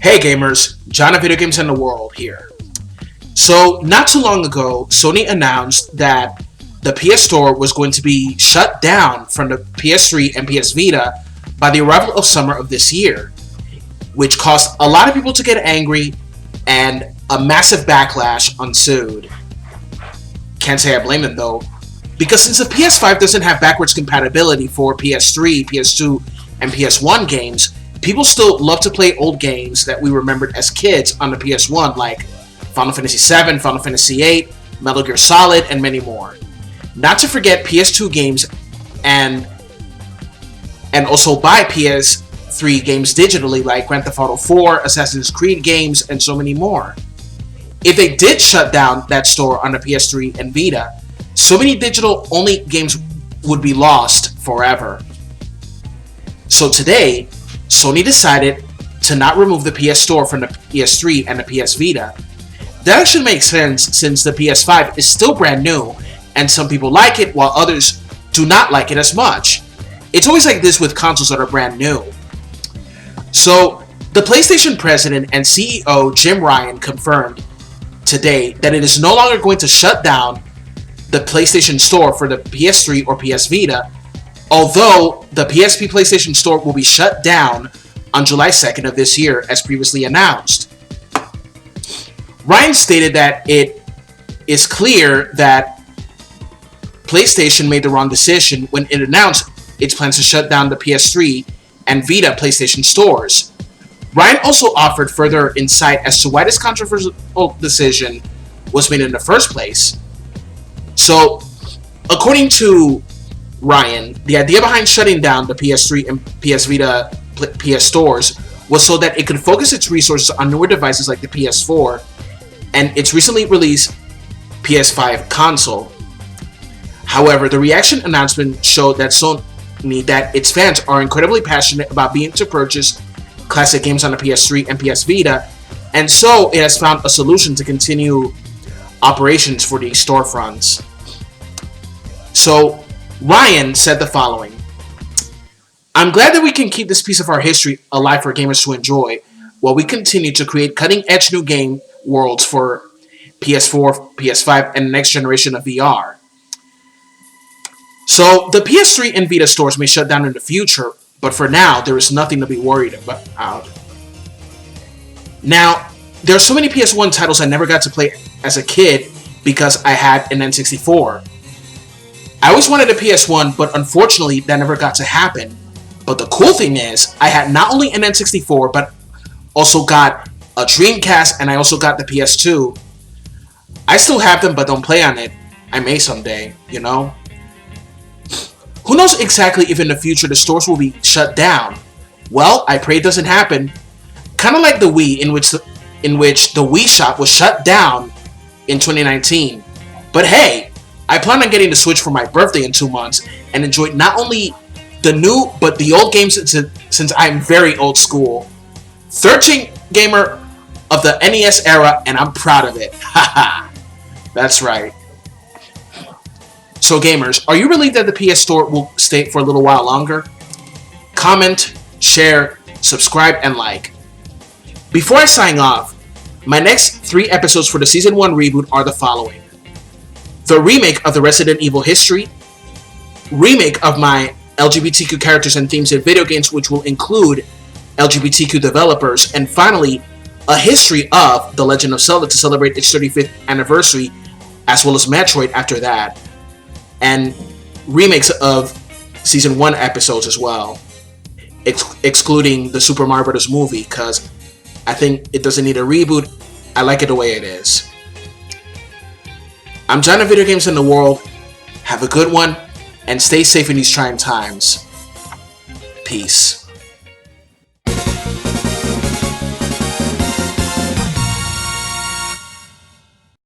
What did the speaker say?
Hey gamers, John of Video Games in the World here. So, not too long ago, Sony announced that the PS Store was going to be shut down from the PS3 and PS Vita by the arrival of summer of this year, which caused a lot of people to get angry and a massive backlash ensued. Can't say I blame them though, because since the PS5 doesn't have backwards compatibility for PS3, PS2, and PS1 games, people still love to play old games that we remembered as kids on the PS1, like Final Fantasy VII, Final Fantasy VIII, Metal Gear Solid, and many more. Not to forget PS2 games and also buy PS3 games digitally like Grand Theft Auto 4, Assassin's Creed games, and so many more. If they did shut down that store on the PS3 and Vita, so many digital-only games would be lost forever. So today, Sony decided to not remove the PS Store from the PS3 and the PS Vita. That actually makes sense since the PS5 is still brand new and some people like it while others do not like it as much. It's always like this with consoles that are brand new. So, the PlayStation president and CEO Jim Ryan confirmed today that it is no longer going to shut down the PlayStation Store for the PS3 or PS Vita, although the PSP PlayStation Store will be shut down on July 2nd of this year, as previously announced. Ryan stated that it is clear that PlayStation made the wrong decision when it announced its plans to shut down the PS3 and Vita PlayStation stores. Ryan also offered further insight as to why this controversial decision was made in the first place. So, according to Ryan, the idea behind shutting down the PS3 and PS Vita PS stores was so that it could focus its resources on newer devices like the PS4 and its recently released PS5 console. However, the reaction announcement showed that Sony that its fans are incredibly passionate about being able to purchase classic games on the PS3 and PS Vita, and so it has found a solution to continue operations for these storefronts. So, Ryan said the following: "I'm glad that we can keep this piece of our history alive for gamers to enjoy while we continue to create cutting-edge new game worlds for PS4, PS5, and the next generation of VR." So, the PS3 and Vita stores may shut down in the future, but for now, there is nothing to be worried about. Now, there are so many PS1 titles I never got to play as a kid because I had an N64. I always wanted a PS1, but unfortunately, that never got to happen. But the cool thing is, I had not only an N64, but also got a Dreamcast, and I also got the PS2. I still have them, but don't play on it. I may someday, you know? Who knows exactly if in the future the stores will be shut down? Well, I pray it doesn't happen. Kind of like the Wii, in which the Wii shop was shut down in 2019. But hey, I plan on getting the Switch for my birthday in 2 months and enjoy not only the new but the old games since I'm very old school. 13 gamer of the NES era, and I'm proud of it. Haha. That's right. So gamers, are you relieved that the PS Store will stay for a little while longer? Comment, share, subscribe, and like. Before I sign off, my next 3 episodes for the Season 1 reboot are the following: the remake of the Resident Evil history, remake of my LGBTQ characters and themes in video games, which will include LGBTQ developers, and finally, a history of The Legend of Zelda to celebrate its 35th anniversary, as well as Metroid after that, and remakes of Season 1 episodes as well, excluding the Super Mario Bros. Movie, because I think it doesn't need a reboot. I like it the way it is. I'm John of Video Games in the World. Have a good one, and stay safe in these trying times. Peace.